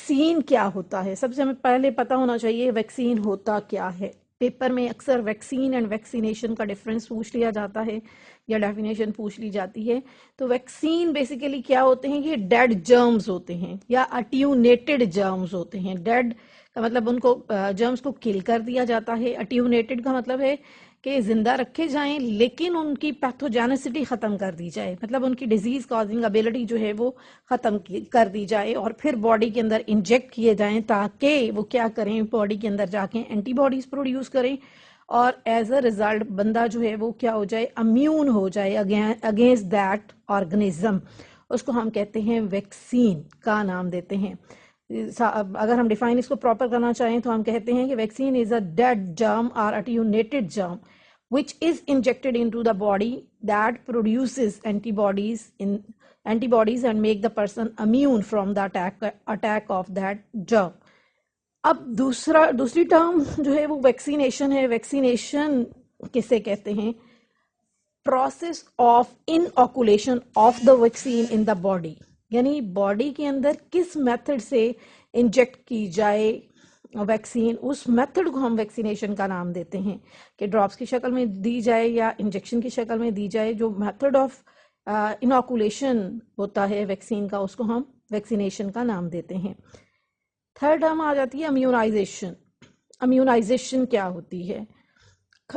Vaccine کیا ہوتا ہے؟ سب سے ہمیں پہلے پتہ ہونا چاہیے ویکسین ہوتا کیا ہے. پیپر میں اکثر ویکسین اینڈ ویکسینیشن کا ڈفرینس پوچھ لیا جاتا ہے یا ڈیفینیشن پوچھ لی جاتی ہے. تو ویکسین بیسیکلی کیا ہوتے ہیں؟ یہ ڈیڈ جرمز ہوتے ہیں یا اٹیونیٹڈ جرمز ہوتے ہیں. ڈیڈ کا مطلب ان کو جرمز کو کل کر دیا جاتا ہے. اٹیونیٹڈ کا مطلب ہے کہ زندہ رکھے جائیں لیکن ان کی پیتھوجینسٹی ختم کر دی جائے، مطلب ان کی ڈیزیز کازنگ ابیلٹی جو ہے وہ ختم کر دی جائے اور پھر باڈی کے اندر انجیکٹ کیے جائیں تاکہ وہ کیا کریں، باڈی کے اندر جا کے اینٹی باڈیز پروڈیوس کریں اور ایز اے ریزلٹ بندہ جو ہے وہ کیا ہو جائے، امیون ہو جائے اگینسٹ دیٹ آرگنزم. اس کو ہم کہتے ہیں ویکسین کا نام دیتے ہیں. اگر ہم ڈیفائن اس کو پراپر کرنا چاہیں تو ہم کہتے ہیں کہ ویکسین از اے ڈیڈ جرم اور اٹیونیٹڈ جرم which is injected into the body that produces antibodies and make the person immune from the attack of that germ. اب دوسری ٹرم جو ہے وہ ویکسینیشن ہے. ویکسینیشن کسے کہتے ہیں؟ Process of inoculation of the vaccine in the body, یعنی باڈی کے اندر کس میتھڈ سے انجیکٹ کی جائے ویکسین، اس میتھڈ کو ہم ویکسینیشن کا نام دیتے ہیں کہ ڈراپس کی شکل میں دی جائے یا انجیکشن کی شکل میں دی جائے. جو میتھڈ آف انوکولیشن ہوتا ہے ویکسین کا اس کو ہم ویکسینیشن کا نام دیتے ہیں. تھرڈ ٹرم آ جاتی ہے امیونائزیشن. امیونائزیشن کیا ہوتی ہے؟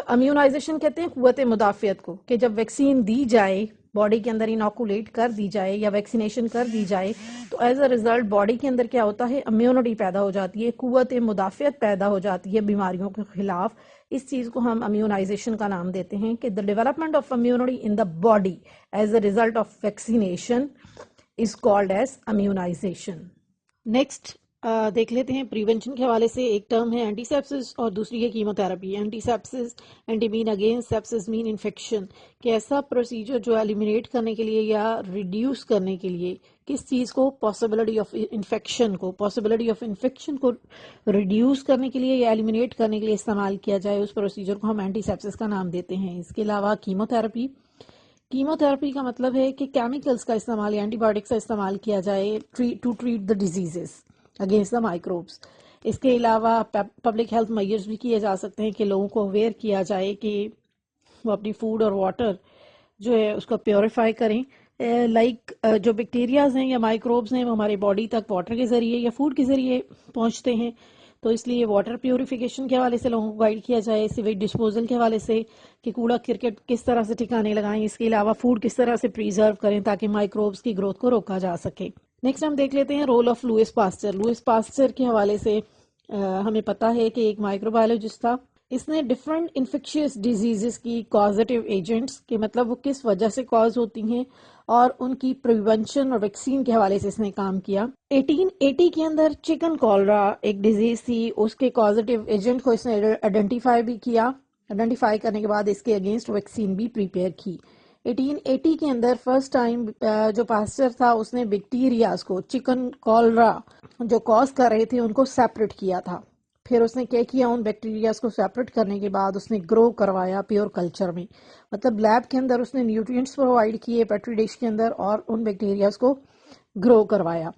امیونائزیشن کہتے ہیں قوت مدافعت کو، کہ جب ویکسین دی جائے باڈی کے اندر انوکولیٹ کر دی جائے یا ویکسینیشن کر دی جائے تو ایز اے ریزلٹ باڈی کے اندر کیا ہوتا ہے، امیونٹی پیدا ہو جاتی ہے، قوت مدافعت پیدا ہو جاتی ہے بیماریوں کے خلاف. اس چیز کو ہم امیونائزیشن کا نام دیتے ہیں کہ the development of immunity in the body as a result of vaccination is called as immunization. Next دیکھ لیتے ہیں پریونشن کے حوالے سے. ایک ٹرم ہے اینٹی سیپسس اور دوسری ہے کیموتھراپی. اینٹی سیپسس، اینٹی مین اگینسٹ، سیپسس مین انفیکشن، کہ ایسا پروسیجر جو ایلیمینیٹ کرنے کے لیے یا ریڈیوس کرنے کے لیے کس چیز کو، پاسبلٹی آف انفیکشن کو ریڈیوس کرنے کے لیے یا ایلیمینیٹ کرنے کے لیے استعمال کیا جائے، اس پروسیجر کو ہم اینٹی سیپسس کا نام دیتے ہیں. اس کے علاوہ کیموتھراپی کا مطلب ہے کہ کیمیکلز کا استعمال یا اینٹی بایوٹکس کا استعمال کیا جائے to treat the diseases against the microbes. اس کے علاوہ پبلک ہیلتھ میئرز بھی کیے جا سکتے ہیں کہ لوگوں کو اویئر کیا جائے کہ وہ اپنی فوڈ اور واٹر جو ہے اس کو پیوریفائی کریں. لائک جو بیکٹیریاز ہیں یا مائکروبس ہیں وہ ہمارے باڈی تک واٹر کے ذریعے یا فوڈ کے ذریعے پہنچتے ہیں، تو اس لیے واٹر پیوریفیکیشن کے حوالے سے لوگوں کو گائیڈ کیا جائے، سیویج ڈسپوزل کے حوالے سے کہ کوڑا کرکٹ کس طرح سے ٹھکانے لگائیں. اس کے علاوہ فوڈ کس طرح سے پریزرو کریں تاکہ مائکروبس کی گروتھ کو روکا جا سکے. نیکسٹ ہم دیکھ لیتے ہیں role of Louis Pasteur. Louis Pasteur کے حوالے سے ہمیں پتا ہے کہ ایک مائکرو بایولوجسٹ تھا. اس نے ڈفرنٹ انفیکشیس ڈیزیزز کی کازیٹیو ایجنٹس کے مطلب وہ کس وجہ سے کاز ہوتی ہیں اور ان کی پریونشن اور ویکسین کے حوالے سے اس نے کام کیا. 1880 کے اندر چکن کالرا ایک ڈیزیز تھی، اس کے کازیٹیو ایجنٹ کو اس نے آئیڈینٹیفائی بھی کیا. آئیڈینٹیفائی کرنے کے بعد اس کے اگینسٹ ویکسین بھی پریپیئر کی. 1880 کے اندر فرسٹ ٹائم جو پاسچر تھا اس نے بیکٹیریاز کو، چکن کالرا جو کاز کر رہے تھے ان کو سیپریٹ کیا تھا. پھر اس نے کیا کیا، ان بیکٹیریاز کو سیپریٹ کرنے کے بعد اس نے گرو کروایا پیور کلچر میں، مطلب لیب کے اندر اس نے نیوٹرینٹس پرووائڈ کیے پیٹری ڈش کے اندر اور ان بیکٹیریاز کو گرو کروایا.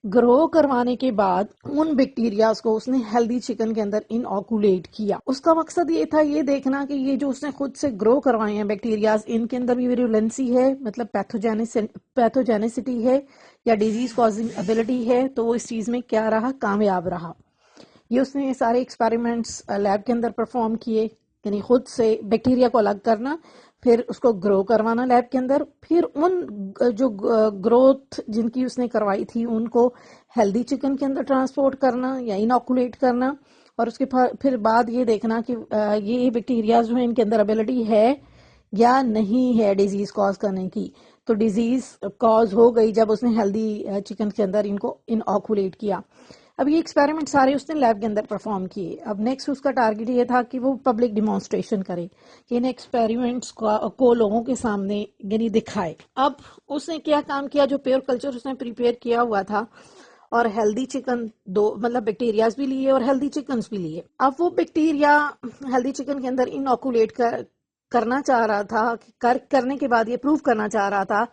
گرو کروانے کے بعد ان بیکٹیریاز کو اس نے ہیلدی چکن کے اندر انوکولیٹ کیا. اس کا مقصد یہ تھا یہ دیکھنا کہ یہ جو اس نے خود سے گرو کروائے ہیں بیکٹیریاز، ان کے اندر بھی ویرولنسی ہے، مطلب پیتھوجینسٹی ہے یا ڈیزیز کازنگ ایبلٹی ہے، تو وہ اس چیز میں کیا رہا، کامیاب رہا. یہ اس نے سارے ایکسپیریمنٹس لیب کے اندر پرفارم کیے، یعنی خود سے بیکٹیریا کو الگ کرنا، پھر اس کو گرو کروانا لیب کے اندر، پھر ان جو گروتھ جن کی اس نے کروائی تھی ان کو ہیلدی چکن کے اندر ٹرانسپورٹ کرنا یا انوکولیٹ کرنا، اور اس کے پھر بعد یہ دیکھنا کہ یہ بیکٹیریاز جو ہیں ان کے اندر ابیلٹی ہے یا نہیں ہے ڈیزیز کاز کرنے کی. تو ڈیزیز کاز ہو گئی جب اس نے ہیلدی چکن کے اندر ان کو انوکولیٹ کیا. اب یہ ایکسپیریمنٹ سارے اس نے لیب کے اندر پرفارم کیے. اب نیکسٹ اس کا ٹارگیٹ یہ تھا کہ وہ پبلک ڈیمانسٹریشن کرے، کہ ان ایکسپیریمنٹس کو لوگوں کے سامنے یعنی دکھائے. اب اس نے کیا کام کیا، جو پیور کلچر اس نے پریپیئر کیا ہوا تھا اور ہیلدی چکن مطلب بیکٹیریاز بھی لیے اور ہیلدی چکنز بھی لیے. اب وہ بیکٹیریا ہیلدی چکن کے اندر انوکولیٹ کرنا چاہ رہا تھا، کرنے کے بعد یہ پروف کرنا چاہ رہا تھا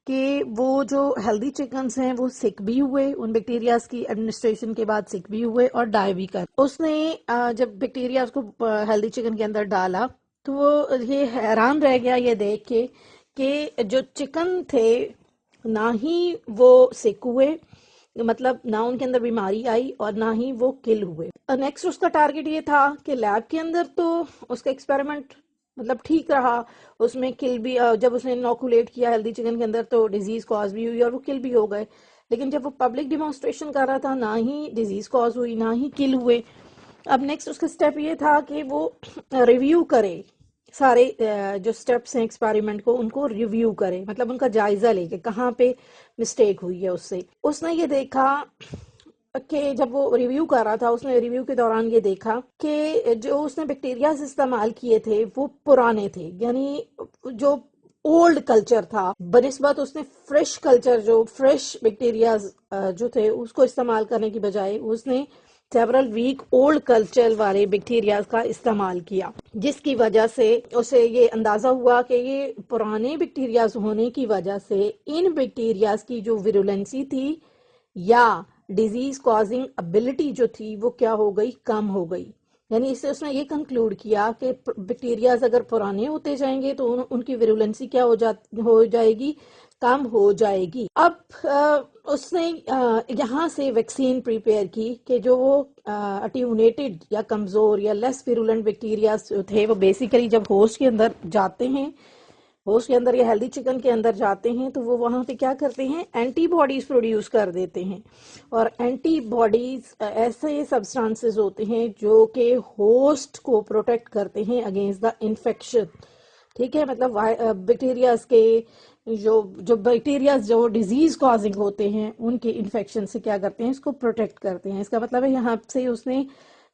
کہ وہ جو ہیلدی چکنز ہیں وہ سک بھی ہوئے، ان بیکٹیریاز کی ایڈمنسٹریشن کے بعد سک بھی ہوئے اور ڈائی بھی کر. اس نے جب بیکٹیریاز کو ہیلدی چکن کے اندر ڈالا تو وہ یہ حیران رہ گیا یہ دیکھ کے کہ جو چکن تھے نہ ہی وہ سک ہوئے، مطلب نہ ان کے اندر بیماری آئی اور نہ ہی وہ کل ہوئے. نیکسٹ اس کا ٹارگٹ یہ تھا کہ لیب کے اندر تو اس کا ایکسپیریمنٹ مطلب ٹھیک رہا، اس میں کل بھی جب اس نے انوکولیٹ کیا ہیلدی چکن کے اندر تو ڈیزیز کاز بھی ہوئی اور وہ کل بھی ہو گئے. لیکن جب وہ پبلک ڈیمانسٹریشن کر رہا تھا نہ ہی ڈیزیز کاز ہوئی نہ ہی کل ہوئے. اب نیکسٹ اس کا سٹیپ یہ تھا کہ وہ ریویو کرے سارے جو سٹیپس ہیں ایکسپیریمنٹ کو، ان کو ریویو کرے، مطلب ان کا جائزہ لے کے کہاں پہ مسٹیک ہوئی ہے. اس نے یہ دیکھا کہ جب وہ ریویو کر رہا تھا، اس نے ریویو کے دوران یہ دیکھا کہ جو اس نے بیکٹیریاز استعمال کیے تھے وہ پرانے تھے، یعنی جو اولڈ کلچر تھا بنسبت اس نے فریش کلچر جو فریش بیکٹیریاز جو تھے اس کو استعمال کرنے کی بجائے اس نے سیورل ویک اولڈ کلچر والے بیکٹیریاز کا استعمال کیا، جس کی وجہ سے اسے یہ اندازہ ہوا کہ یہ پرانے بیکٹیریاز ہونے کی وجہ سے ان بیکٹیریاز کی جو ویرولنسی تھی یا ڈیزیز کازنگ ابیلٹی جو تھی وہ کیا ہو گئی، کم ہو گئی. یعنی اس سے اس نے یہ کنکلوڈ کیا کہ بیکٹیریاز اگر پرانے ہوتے جائیں گے تو ان کی ویرولنسی کیا ہو جائے گی، کم ہو جائے گی. اب اس نے یہاں سے ویکسین پریپیئر کی کہ جو وہ اٹیونیٹڈ یا کمزور یا لیس ویرولنٹ بیکٹیریاز تھے وہ بیسیکلی جب ہوسٹ کے اندر جاتے ہیں، ہوسٹ کے اندر یا ہیلدی چکن کے اندر جاتے ہیں تو وہ وہاں پہ کیا کرتے ہیں، اینٹی باڈیز پروڈیوس کر دیتے ہیں. اور اینٹی باڈیز ایسے سبسٹانسز ہوتے ہیں جو کہ ہوسٹ کو پروٹیکٹ کرتے ہیں اگینسٹ دا انفیکشن. ٹھیک ہے، مطلب بیکٹیریاز کے جو بیکٹیریاز جو ڈیزیز کازنگ ہوتے ہیں ان کے انفیکشن سے کیا کرتے ہیں، اس کو پروٹیکٹ کرتے ہیں. اس کا مطلب ہے یہاں سے اس نے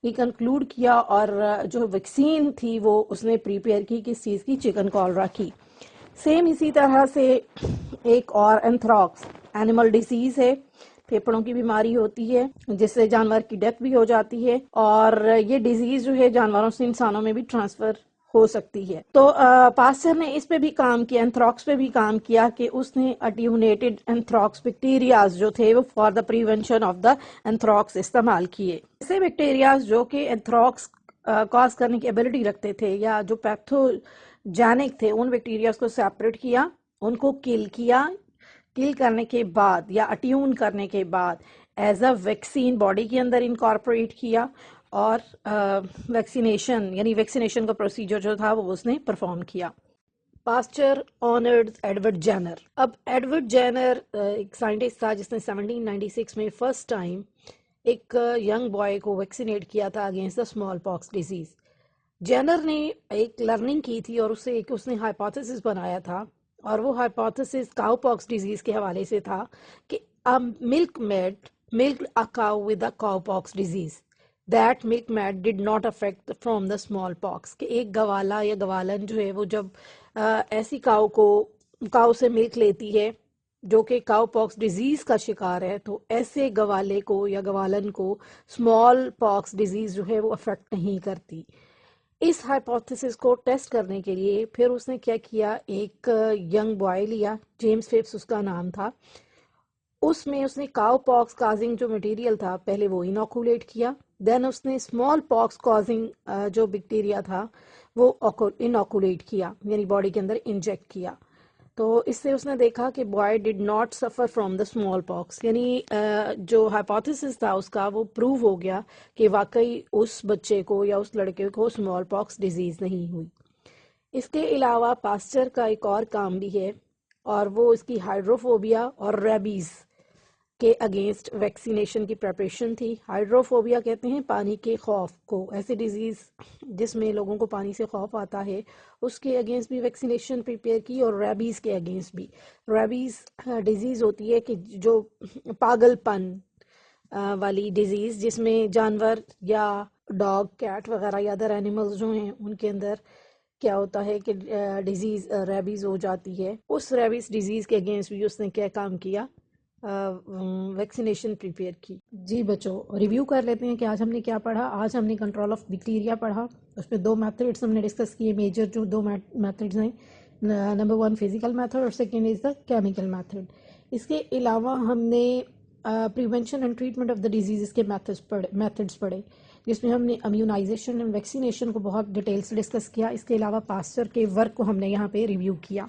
یہ کنکلوڈ کیا اور جو ویکسین تھی وہ اس نے پریپیئر کی کس چیز کی، چکن کالرا کی. سیم اسی طرح سے ایک اور اینتھراکس اینیمل ڈیزیز ہے، پھیپھڑوں کی بیماری ہوتی ہے جس سے جانور کی ڈیتھ بھی ہو جاتی ہے، اور یہ ڈیزیز جو ہے جانوروں سے انسانوں میں بھی ٹرانسفر ہو سکتی ہے. تو پاسچر نے اس پہ بھی کام کیا، اینتھراکس پہ بھی کام کیا کہ اس نے اٹیونیٹڈ اینتھراکس بیکٹیریاز جو تھے وہ for the prevention of the anthrax استعمال کیے. ایسے بیکٹیریاز جو کہ اینتھراکس کاز کرنے کی ایبلٹی رکھتے تھے یا جو پیتھوجینک تھے ان بیکٹیریاز کو سیپریٹ کیا، ان کو کل کرنے کے بعد یا اٹیون کرنے کے بعد ایز اے ویکسین باڈی کے اندر انکارپوریٹ کیا اور ویکسینیشن یعنی ویکسینیشن کا پروسیجر جو تھا وہ اس نے پرفارم کیا. Pasteur honoured Edward Jenner. اب ایڈورڈ جینر ایک سائنٹسٹ تھا جس نے 1796 میں فرسٹ ٹائم ایک ینگ بوائے کو ویکسینیٹ کیا تھا against the smallpox disease. Jenner نے ایک لرننگ کی تھی اور اس نے ہائپوتھیسس بنایا تھا، اور وہ ہائپوتھیسس کاؤ پاکس ڈیزیز کے حوالے سے تھا کہ ملک a cow with a cowpox disease. That milkmaid did not affect from the smallpox. کہ ایک گوالا یا گوالن جو ہے وہ جب ایسی کاؤ سے ملک لیتی ہے جو کہ کاؤ پاکس ڈیزیز کا شکار ہے تو ایسے گوالے کو یا گوالن کو اسمال پاکس ڈیزیز جو ہے وہ افیکٹ نہیں کرتی. اس ہائپوتھیسس کو ٹیسٹ کرنے کے لیے پھر اس نے کیا کیا، ایک ینگ بوائے لیا، جیمز فپس اس کا نام تھا. اس میں اس نے کاؤ پاکس کازنگ جو مٹیریل تھا پہلے وہ انوکولیٹ کیا، دین اس نے اسمال پاکس کازنگ جو بیکٹیریا تھا وہ انوکولیٹ کیا یعنی باڈی کے اندر انجیکٹ کیا. تو اس سے اس نے دیکھا کہ boy did not suffer from the smallpox, یعنی جو ہائپوتھیسس تھا اس کا وہ پروو ہو گیا کہ واقعی اس بچے کو یا اس لڑکے کو اسمال پاکس ڈیزیز نہیں ہوئی. اس کے علاوہ پاسچر کا ایک اور کام بھی ہے اور وہ اس کی ہائیڈروفوبیا اور ریبیز کے اگینسٹ ویکسینیشن کی پریپریشن تھی. ہائیڈروفوبیا کہتے ہیں پانی کے خوف کو، ایسی ڈیزیز جس میں لوگوں کو پانی سے خوف آتا ہے اس کے اگینسٹ بھی ویکسینیشن پریپیئر کی، اور ریبیز کے اگینسٹ بھی. ریبیز ڈیزیز ہوتی ہے کہ جو پاگل پن والی ڈیزیز جس میں جانور یا ڈاگ کیٹ وغیرہ یا ادر اینیملز جو ہیں ان کے اندر کیا ہوتا ہے کہ ڈیزیز ریبیز ہو جاتی ہے. اس ریبیز ڈیزیز کے اگینسٹ بھی اس نے کیا کام کیا، ویکسینیشن پریپیئر کی. جی بچوں، ریویو کر لیتے ہیں کہ آج ہم نے کیا پڑھا. آج ہم نے کنٹرول آف بیکٹیریا پڑھا، اس میں 2 میتھڈس ہم نے ڈسکس کیے، میجر جو 2 میتھڈز ہیں. نمبر 1 فزیکل میتھڈ اور second is the chemical method. اس کے علاوہ ہم نے prevention and treatment of the diseases کے میتھڈس پڑھے، جس میں ہم نے امیونائزیشن اینڈ ویکسینیشن کو بہت ڈیٹیل سے ڈسکس کیا. اس کے علاوہ پاسچر کے ورک کو ہم نے یہاں پہ ریویو کیا.